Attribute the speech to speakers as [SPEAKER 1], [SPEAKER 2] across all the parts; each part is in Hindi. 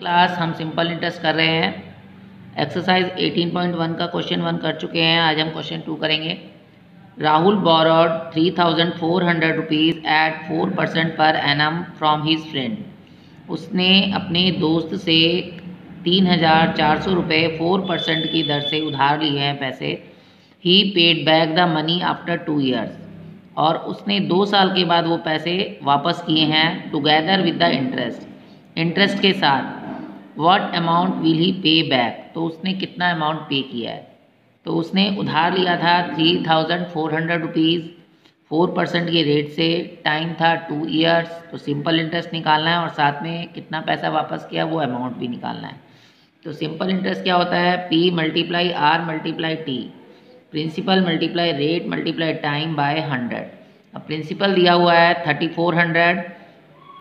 [SPEAKER 1] क्लास हम सिंपल इंटरेस्ट कर रहे हैं। एक्सरसाइज 18.1 का क्वेश्चन 1 कर चुके हैं। आज हम क्वेश्चन 2 करेंगे। Rahul borrowed 3,400 rupees eight 4% per annum from his friend. उसने अपने दोस्त से 3,400 रुपये 4% की दर से उधार लिए हैं पैसे। He paid back the money after 2 years, और उसने 2 साल के बाद वो पैसे वापस किए हैं टुगेदर विद द इंटरेस्ट के साथ। व्हाट अमाउंट विल ही पे बैक, तो उसने कितना अमाउंट पे किया है। तो उसने उधार लिया था 3,400 रुपीज़ 4% के रेट से, टाइम था 2 ईयर्स। तो सिंपल इंटरेस्ट निकालना है और साथ में कितना पैसा वापस किया वो अमाउंट भी निकालना है। तो सिंपल इंटरेस्ट क्या होता है, P multiply R multiply T, principal multiply rate multiply time by 100। अब प्रिंसिपल दिया हुआ है 3,400,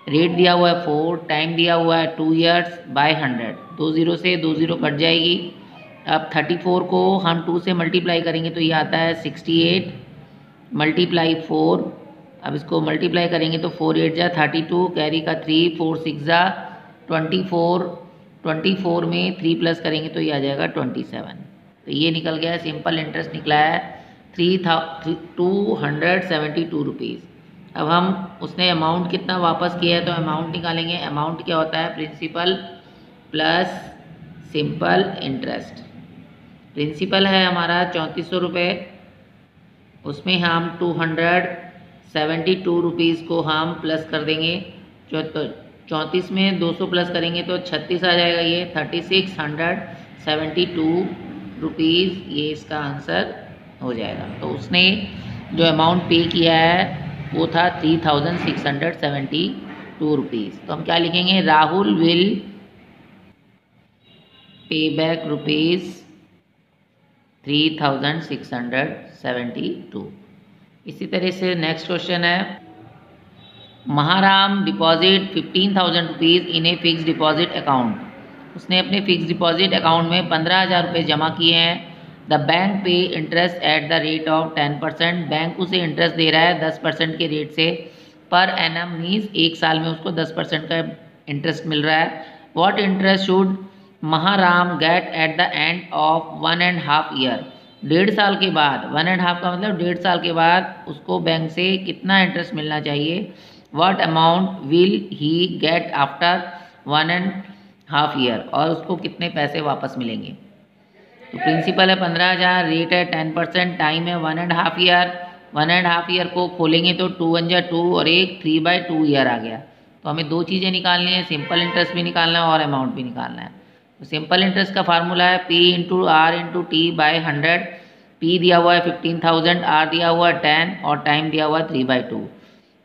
[SPEAKER 1] रेट दिया हुआ है 4, टाइम दिया हुआ है 2 ईयर्स बाय 100। 2 जीरो से 2 जीरो कट जाएगी। अब 34 को हम 2 से मल्टीप्लाई करेंगे तो ये आता है 68 मल्टीप्लाई 4। अब इसको मल्टीप्लाई करेंगे तो 4 8 जा 32, कैरी का 3, 4 6 जा 24, 24 में 3 प्लस करेंगे तो ये आ जाएगा 27। तो ये निकल गया, सिंपल इंटरेस्ट निकला है 3,272 रुपीज़। अब हम उसने अमाउंट कितना वापस किया है तो अमाउंट निकालेंगे। अमाउंट क्या होता है, principal plus simple interest. Principal है हमारा 3400 रुपये, उसमें हम 272 रुपीज़ को हम प्लस कर देंगे। 34 में 200 प्लस करेंगे तो 36 आ जाएगा, ये 3672 रुपीज़, ये इसका आंसर हो जाएगा। तो उसने जो अमाउंट पे किया है वो था 3,672 रुपीज़। तो हम क्या लिखेंगे, Rahul will pay back rupees 3,672। इसी तरह से नेक्स्ट क्वेश्चन है, Maharam deposit 15,000 rupees in a fix deposit account. उसने अपने फिक्स डिपॉजिट अकाउंट में 15,000 रुपये जमा किए हैं। द बैंक पे interest eight the rate of 10%। Bank उसे इंटरेस्ट दे रहा है 10% के रेट से पर एनम, मीन्स एक साल में उसको 10% का इंटरेस्ट मिल रहा है। व्हाट इंटरेस्ट शुड महाराम get at the end of 1.5 year. 1.5 साल के बाद, 1.5 का मतलब 1.5 साल के बाद उसको बैंक से कितना इंटरेस्ट मिलना चाहिए। What amount will he get after 1.5 year, और उसको कितने पैसे वापस मिलेंगे। तो प्रिंसिपल है 15,000, रेट है 10%, टाइम है 1.5 ईयर। 1.5 ईयर को खोलेंगे तो 2 1 जा 2 और एक 3/2 ईयर आ गया। तो हमें 2 चीज़ें निकालनी है, सिंपल इंटरेस्ट भी निकालना है और अमाउंट भी निकालना है। तो सिंपल इंटरेस्ट का फार्मूला है P into R into T by 100। P दिया हुआ है 15,000, R दिया हुआ है 10 और टाइम दिया हुआ है 3/2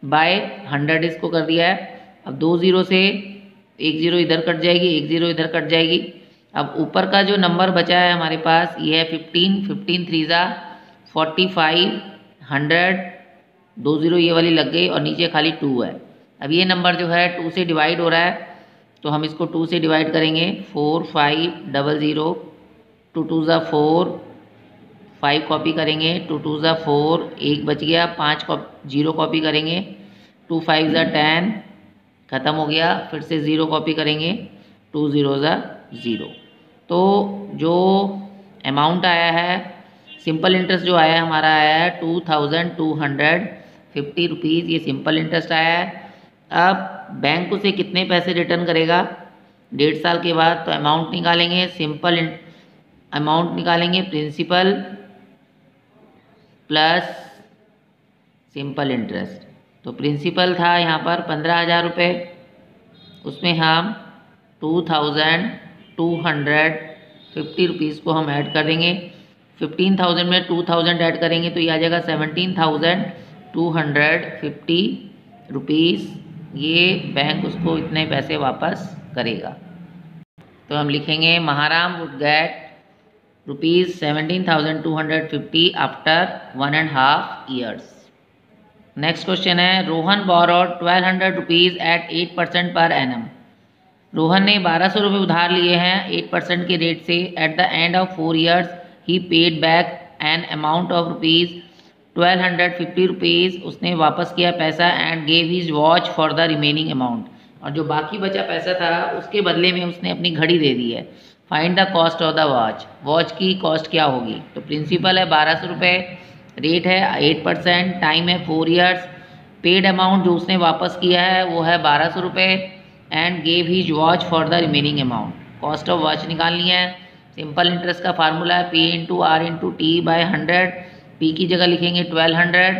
[SPEAKER 1] बाय 100, इसको कर दिया है। अब 2 जीरो से 1 जीरो इधर कट जाएगी, 1 जीरो इधर कट जाएगी। अब ऊपर का जो नंबर बचा है हमारे पास ये है 15, 15 3 जा 45, 100, 2 जीरो ये वाली लग गई और नीचे खाली 2 है। अब ये नंबर जो है 2 से डिवाइड हो रहा है तो हम इसको 2 से डिवाइड करेंगे। 4 5 0 0, 2 2 जा 4, 5 कॉपी करेंगे, 2 2 जा 4, 1 बच गया, 5 जीरो कॉपी करेंगे, 2 5 जा 10, ख़त्म हो गया। फिर से 0 कॉपी करेंगे, 2 0 जा 0। तो जो अमाउंट आया है, सिंपल इंटरेस्ट जो आया है हमारा आया है 2,250 रुपीज़, ये सिंपल इंटरेस्ट आया है। अब बैंक उसे कितने पैसे रिटर्न करेगा 1.5 साल के बाद, तो अमाउंट निकालेंगे। अमाउंट निकालेंगे प्रिंसिपल प्लस सिंपल इंटरेस्ट। तो प्रिंसिपल था यहाँ पर 15,000 रुपये, उसमें हम 2,250 रुपीज़ को हम ऐड कर देंगे। 15,000 में 2,000 ऐड करेंगे तो ये आ जाएगा 17,250 रुपीज़। ये बैंक उसको इतने पैसे वापस करेगा। तो हम लिखेंगे Maharam would get rupees 17,250 after 1.5 years. Next question है, Rohan borrowed 1,200 rupees eight 8% per annum. Rohan ने 1,200 रुपये उधार लिए हैं 8% के रेट से। Eight the end of 4 years he paid back an amount of rupees 1,250 rupees, उसने वापस किया पैसा and gave his watch for the remaining amount, और जो बाकी बचा पैसा था उसके बदले में उसने अपनी घड़ी दे दी है। Find the cost of the watch, watch की कॉस्ट क्या होगी। तो प्रिंसिपल है 1200 रुपये, रेट है 8%, टाइम है 4 ईयर्स, पेड अमाउंट जो उसने वापस किया है वो है 1200 रुपये and gave his watch for the remaining amount. Cost of watch निकालनी है। सिंपल इंटरेस्ट का फार्मूला है P into R into T by 100। P की जगह लिखेंगे 1200,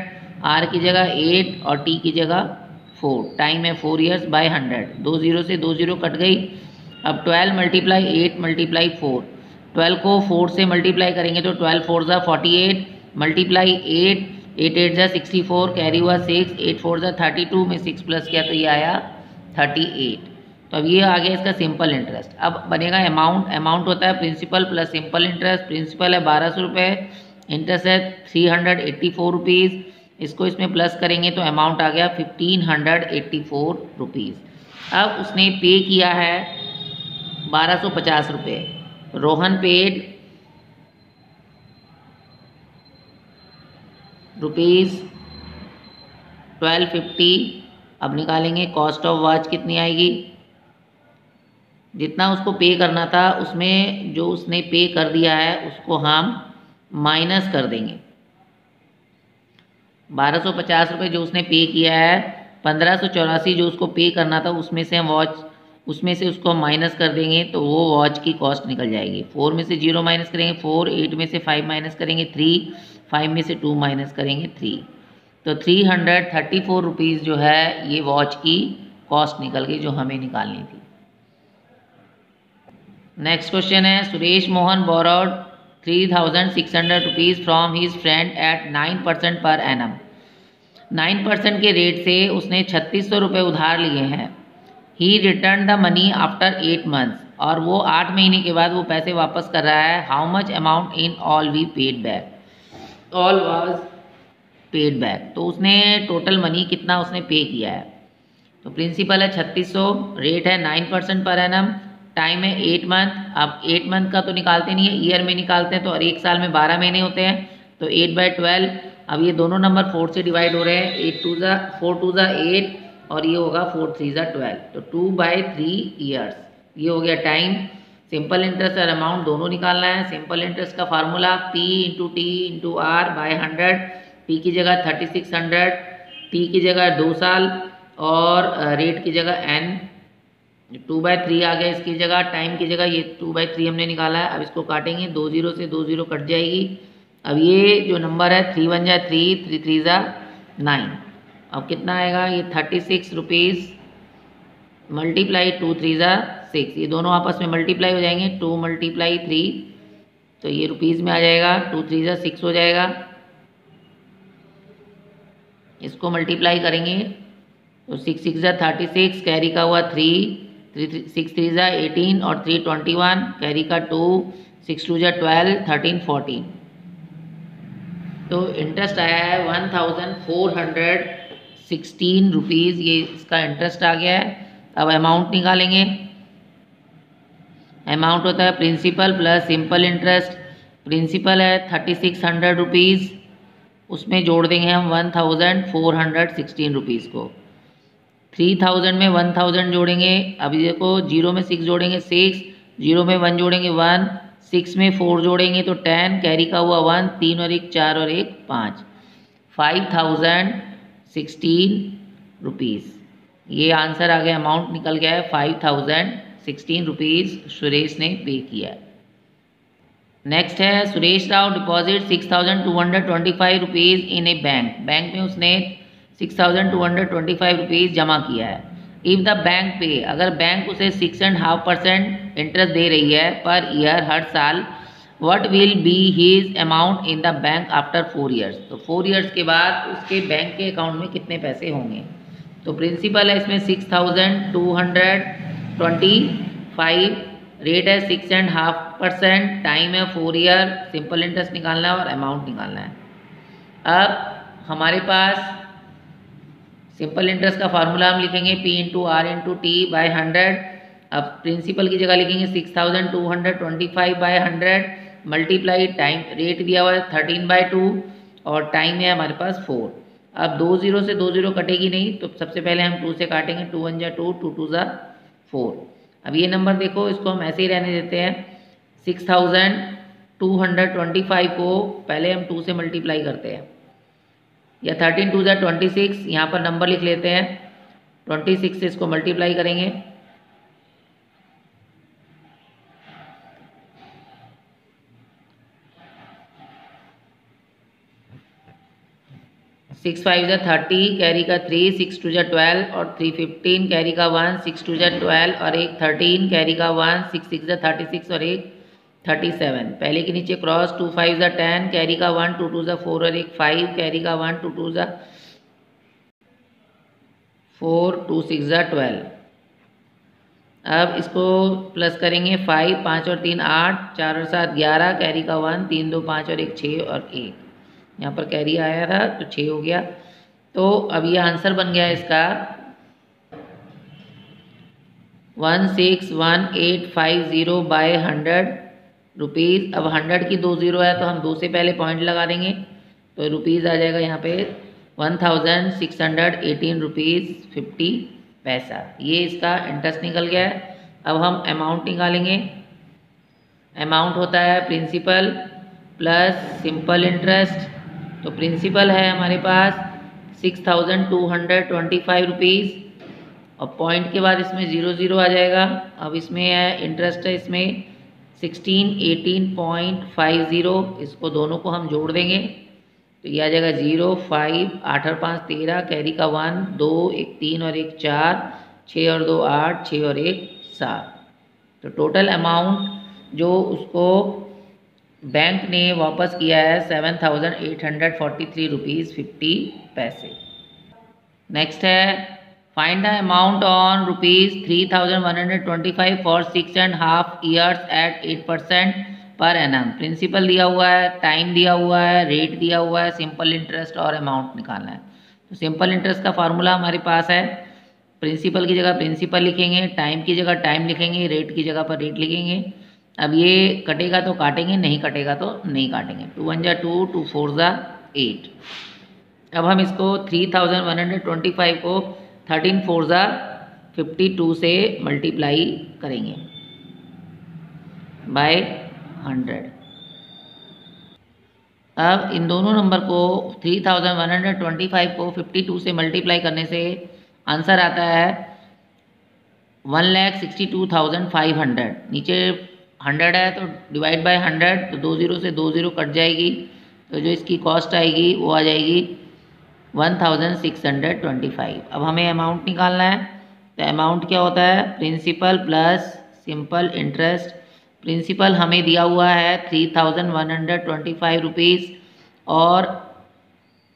[SPEAKER 1] R की जगह 8 और T की जगह 4। टाइम है 4 ईयर्स बाई 100। 2 जीरो से 2 जीरो कट गई। अब 12 मल्टीप्लाई 8 मल्टीप्लाई 4, 12 को 4 से मल्टीप्लाई करेंगे तो 12 4 ज़ा 48 मल्टीप्लाई 8, 8 8 ज़ा 64, कैरी हुआ 6, 8 4 ज़ा 32 में 6 प्लस किया तो ये आया 38। तो अब ये आ गया इसका सिंपल इंटरेस्ट। अब बनेगा अमाउंट, अमाउंट होता है principal plus simple interest. Principal है 1200 रुपये, इंटरेस्ट है 384 रुपीज़, इसको इसमें प्लस करेंगे तो अमाउंट आ गया 1584 रुपीज़। अब उसने पे किया है 1250 रुपये। Rohan paid rupees 1250। अब निकालेंगे कॉस्ट ऑफ वॉच कितनी आएगी। जितना उसको पे करना था उसमें जो उसने पे कर दिया है उसको हम माइनस कर देंगे। 1250 रुपये जो उसने पे किया है, 1584 जो उसको पे करना था उसमें से हम वॉच, उसमें से उसको माइनस कर देंगे तो वो वॉच की कॉस्ट निकल जाएगी। 4 में से 0 माइनस करेंगे 4, 8 में से 5 माइनस करेंगे 3, 5 में से 2 माइनस करेंगे 3, तो 334 रुपीज़ जो है ये वॉच की कॉस्ट निकल गई जो हमें निकालनी थी। नेक्स्ट क्वेश्चन है Suresh Mohan borrowed 3600 rupees from his friend at 9% per annum. 9% के रेट से उसने 3600 रुपये उधार लिए हैं। He return the money after 8 months, और वो 8 महीने के बाद वो पैसे वापस कर रहा है। How much amount in all we paid back, all was paid back. तो उसने टोटल मनी कितना उसने पे किया है। तो प्रिंसिपल है 3600, रेट है 9% पर एनम, टाइम है 8 मंथ। अब 8 मंथ का तो निकालते नहीं है, ईयर में निकालते हैं, तो और एक साल में 12 महीने होते हैं, तो 8/12। अब ये दोनों नंबर 4 से डिवाइड हो रहे हैं, 4 2 ज़ा 8 और ये होगा 4 3 ज़ा 12, तो 2/3 ईयर्स। ये हो गया टाइम। सिंपल इंटरेस्ट और अमाउंट दोनों निकालना है। सिंपल इंटरेस्ट का formula P into T into R by 100। P की जगह 3600, T की जगह 2 साल और रेट की जगह N 2/3 आ गया इसकी जगह। टाइम की जगह ये 2/3 हमने निकाला है। अब इसको काटेंगे, 2 जीरो से 2 जीरो कट जाएगी। अब ये जो नंबर है 3 1 जा 3, 3 3 जा 9। अब कितना आएगा, ये 36 रुपीज़ मल्टीप्लाई 2 3 जा 6, ये दोनों आपस में मल्टीप्लाई हो जाएंगे। 2 मल्टीप्लाई 3 तो ये रुपीज़ में आ जाएगा, 2 3 जा 6 हो जाएगा। इसको मल्टीप्लाई करेंगे तो 6 6 जा 36, कैरी का हुआ 3, 6 3 जा 18 और 3 21, कैरी का 2, 6 2 जा 12, 13 14। तो इंटरेस्ट आया है 1416 रुपीज़, ये इसका इंटरेस्ट आ गया है। अब अमाउंट निकालेंगे। अमाउंट होता है principal plus simple interest. Principal है 3600 रुपीज़, उसमें जोड़ देंगे हम 1416 रुपीज़ को। 3000 में 1000 जोड़ेंगे। अभी देखो 0 में 6 जोड़ेंगे 6, 0 में 1 जोड़ेंगे 1, 6 में 4 जोड़ेंगे तो 10, कैरी का हुआ 1, 3 और 1 4 और 1 5, 5016 रुपीज़। ये आंसर आ गया, अमाउंट निकल गया है 5016 रुपीज़ सुरेश ने पे किया है। नेक्स्ट है Suresh Rao deposit 6225 rupees in A bank. Bank में उसने 6225 रुपीज़ जमा किया है। इफ़ द बैंक पे, अगर बैंक उसे 6.5% इंटरेस्ट दे रही है पर ईयर हर साल, what will be his amount in the bank after 4 years. तो 4 ईयर्स के बाद उसके बैंक के अकाउंट में कितने पैसे होंगे। तो प्रिंसिपल है इसमें 6225, रेट है 6.5%, टाइम है 4 ईयर। सिंपल इंटरेस्ट निकालना है और अमाउंट निकालना है। अब हमारे पास सिंपल इंटरेस्ट का फार्मूला हम लिखेंगे P into R into T by 100। अब प्रिंसिपल की जगह लिखेंगे 6225 बाई 100 मल्टीप्लाई टाइम, रेट दिया हुआ है 13/2 और टाइम है हमारे पास 4। अब 2 0 से 2 0 कटेगी नहीं, तो सबसे पहले हम 2 से काटेंगे। 2 1 जा 2, 2 2 जा 4। अब ये नंबर देखो, इसको हम ऐसे ही रहने देते हैं। 6225 को पहले हम 2 से मल्टीप्लाई करते हैं, या 13 2 जा 26, यहाँ पर नंबर लिख लेते हैं। 26 से इसको मल्टीप्लाई करेंगे। 6 5 जा 30, कैरी का 3, 6 2 जा 12 और 3 15, कैरी का 1, 6 2 जा 12 और एक 13, कैरी का 1, 6 6 जा 36 और एक 37। पहले के नीचे क्रॉस। 2 5 जा 10, कैरी का 1, 2 2 जा 4 और एक 5, कैरी का 1, 2 2 जा 4, 2 6 जा 12। अब इसको प्लस करेंगे। 5 5 और 3 8, 4 और 7 11, कैरी का 1, 3 2 5 और एक 6 और एक, यहाँ पर कैरी आया था तो 6 हो गया। तो अब ये आंसर बन गया इसका 161850 बाय 100 रुपीज़। अब 100 की 2 0 है तो हम 2 से पहले पॉइंट लगा देंगे, तो रुपीज़ आ जाएगा यहाँ पे 1618 रुपीज़ 50 पैसा। ये इसका इंटरेस्ट निकल गया है। अब हम अमाउंट निकालेंगे। अमाउंट होता है प्रिंसिपल प्लस सिंपल इंटरेस्ट। तो प्रिंसिपल है हमारे पास 6225 रुपीज़, और पॉइंट के बाद इसमें 0 0 आ जाएगा। अब इसमें है इंटरेस्ट है इसमें 1618.50, इसको दोनों को हम जोड़ देंगे तो ये आ जाएगा 0 5 8 और 5 13, कैरी का 1 2 एक 3 और एक 4, 6 और 2 8, 6 और एक 7। तो टोटल अमाउंट जो उसको बैंक ने वापस किया है 7843 रुपीज़ 50 पैसे। नेक्स्ट है find the amount on rupees 3125 for 6.5 years at 8% per annum. Principal दिया हुआ है, टाइम दिया हुआ है, रेट दिया हुआ है, सिंपल इंटरेस्ट और अमाउंट निकालना है। तो सिंपल इंटरेस्ट का फार्मूला हमारे पास है, प्रिंसिपल की जगह प्रिंसिपल लिखेंगे, टाइम की जगह टाइम लिखेंगे, रेट की जगह पर रेट लिखेंगे। अब ये कटेगा तो काटेंगे, नहीं कटेगा तो नहीं काटेंगे। 2 1 जा 2, 2 4 जा 8। अब हम इसको 3125 को 13 4 जा 52 से मल्टीप्लाई करेंगे बाय 100। अब इन दोनों नंबर को 3125 को 52 से मल्टीप्लाई करने से आंसर आता है 1,62,500। नीचे 100 है तो डिवाइड बाय 100, तो 2 0 से 2 0 कट जाएगी, तो जो इसकी कॉस्ट आएगी वो आ जाएगी 1625। अब हमें अमाउंट निकालना है। तो अमाउंट क्या होता है, principal plus simple interest. Principal हमें दिया हुआ है 3125 रुपीज़ और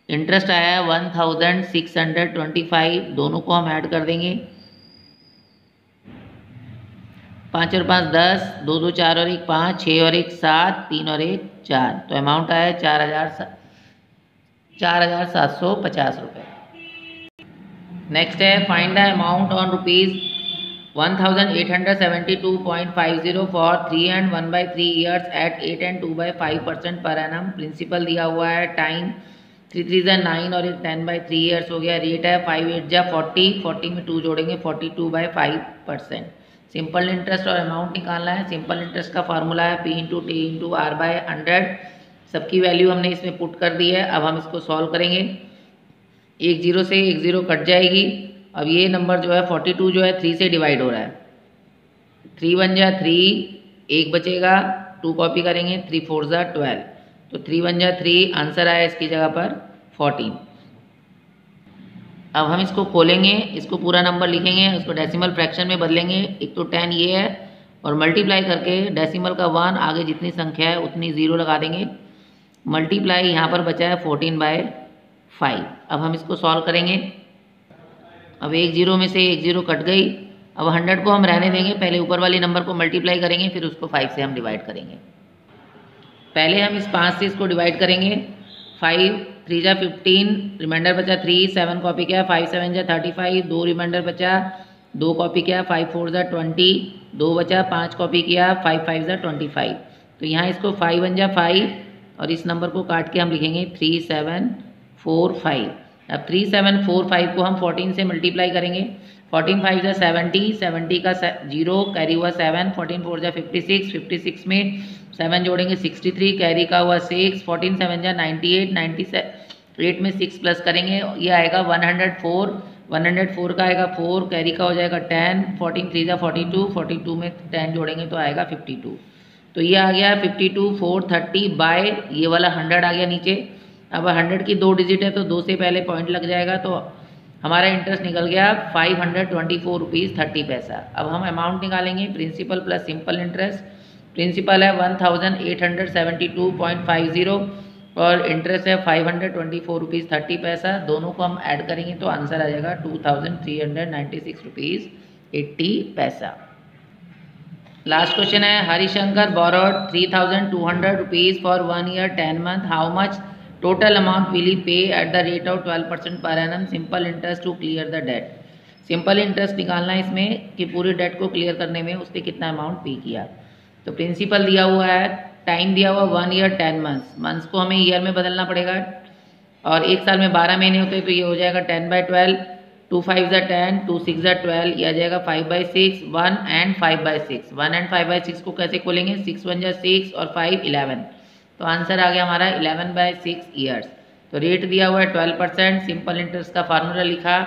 [SPEAKER 1] इंटरेस्ट आया है 1625, दोनों को हम ऐड कर देंगे। 5 और 5 10, 2 2 4 और एक 5, 6 और एक 7, 3 और एक 4। तो अमाउंट आया 4750 रुपये। नेक्स्ट है find the amount on rupees 1872.50 for 3 and 1/3 years at 8 and 2/5% per annum. Principal दिया हुआ है, टाइम 3 3 जा 9 और एक 10/3 ईयर्स हो गया। रेट है 5 8 जा 40, 40 में 2 जोड़ेंगे 42/5%। सिंपल इंटरेस्ट और अमाउंट निकालना है। सिंपल इंटरेस्ट का फार्मूला है P × T × R/100। सबकी वैल्यू हमने इसमें पुट कर दी है। अब हम इसको सॉल्व करेंगे। एक 0 से एक 0 कट जाएगी। अब ये नंबर जो है 42 जो है 3 से डिवाइड हो रहा है। 3 1 जा 3, 1 बचेगा, 2 कॉपी करेंगे, 3 4 जा 12, तो 3 1 जा 3, आंसर आया इसकी जगह पर 14। अब हम इसको खोलेंगे, इसको पूरा नंबर लिखेंगे, उसको डेसिमल फ्रैक्शन में बदलेंगे। एक तो 10 ये है, और मल्टीप्लाई करके डेसिमल का 1 आगे जितनी संख्या है उतनी 0 लगा देंगे। मल्टीप्लाई यहाँ पर बचा है 14/5। अब हम इसको सॉल्व करेंगे। अब एक 0 में से एक 0 कट गई। अब 100 को हम रहने देंगे, पहले ऊपर वाले नंबर को मल्टीप्लाई करेंगे, फिर उसको 5 से हम डिवाइड करेंगे। पहले हम इस 5 से इसको डिवाइड करेंगे। 5 3 जा 15, रिमाइंडर बचा 3, 7 कॉपी किया, 5 7 जा 35, 2 रिमाइंडर बचा, 2 कॉपी किया, 5 4 जा 20, 2 बचा, 5 कॉपी किया, 5 5 जा 25। तो यहाँ इसको 5 1 जा 5 और इस नंबर को काट के हम लिखेंगे 3 7 4 5। अब 3745 को हम 14 से मल्टीप्लाई करेंगे। 14 5 जा 70, 70 का 0 कैरी हुआ 7, 14 4 जा 56, 56 में 7 जोड़ेंगे 63, कैरी का हुआ 6, 14 7 जा 98, 98 में 6 प्लस करेंगे, ये आएगा 104, 104 का आएगा 4, कैरी का हो जाएगा 10, 14 3 जा 42, 42 में 10 जोड़ेंगे तो आएगा 52। तो ये आ गया 52 430 बाय ये वाला 100 आ गया नीचे। अब 100 की 2 डिजिट है तो 2 से पहले पॉइंट लग जाएगा, तो हमारा इंटरेस्ट निकल गया 524 रुपीज़ 30 पैसा। अब हम अमाउंट निकालेंगे, principal plus simple interest. Principal है 1872.50 और इंटरेस्ट है 524 रुपीज़ 30 पैसा। दोनों को हम ऐड करेंगे तो आंसर आ जाएगा 2396 रुपीज़ 80 पैसा। लास्ट क्वेश्चन है, Harishankar borrowed 3200 rupees for 1 year 10 month, how much total amount will he pay at the rate of 12% per annum simple interest to clear the debt. Simple interest निकालना है इसमें कि पूरी डेट को क्लियर करने में उसने कितना अमाउंट पे किया। तो प्रिंसिपल दिया हुआ है, टाइम दिया हुआ 1 year 10 months, मंथ्स को हमें ईयर में बदलना पड़ेगा और एक साल में 12 महीने होते हैं तो ये हो जाएगा 10/12, 2 5 जा 10, 2 6 जा 12, ये आ जाएगा 5/6, 1 and 5/6। 1 and 5/6 को कैसे खोलेंगे, 6 1 जा 6 और 5 11, तो आंसर आ गया हमारा 11/6 ईयर्स। तो रेट दिया हुआ है 12%, सिंपल इंटरेस्ट का फार्मूला लिखा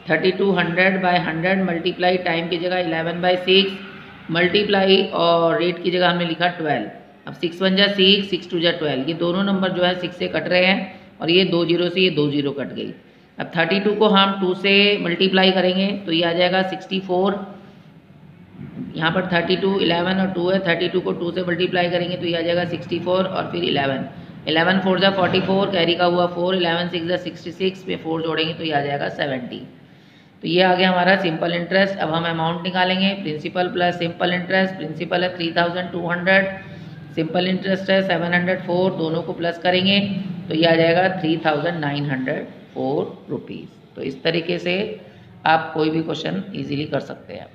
[SPEAKER 1] 3200/100 मल्टीप्लाई टाइम की जगह 11/6 मल्टीप्लाई और रेट की जगह हमने लिखा 12। अब 6 1 जा 6, 6 2 जा 12, ये दोनों नंबर जो है 6 से कट रहे हैं और ये 2 0 से ये 2 0 कट गई। अब 32 को हम 2 से मल्टीप्लाई करेंगे तो ये आ जाएगा 64, यहाँ पर 32 11 और 2 है, 32 को 2 से मल्टीप्लाई करेंगे तो ये आ जाएगा 64 और फिर 11, 11 4 जा 44, कैरी का हुआ 4, 11 6 जा 66 में 4 जोड़ेंगे तो ये आ जाएगा 70। तो ये आ गया हमारा सिंपल इंटरेस्ट। अब हम अमाउंट निकालेंगे, principal plus simple interest. Principal है 3200, सिंपल इंटरेस्ट है 704, दोनों को प्लस करेंगे तो ये आ जाएगा 3904 रुपीज़। तो इस तरीके से आप कोई भी क्वेश्चन ईजिली कर सकते हैं।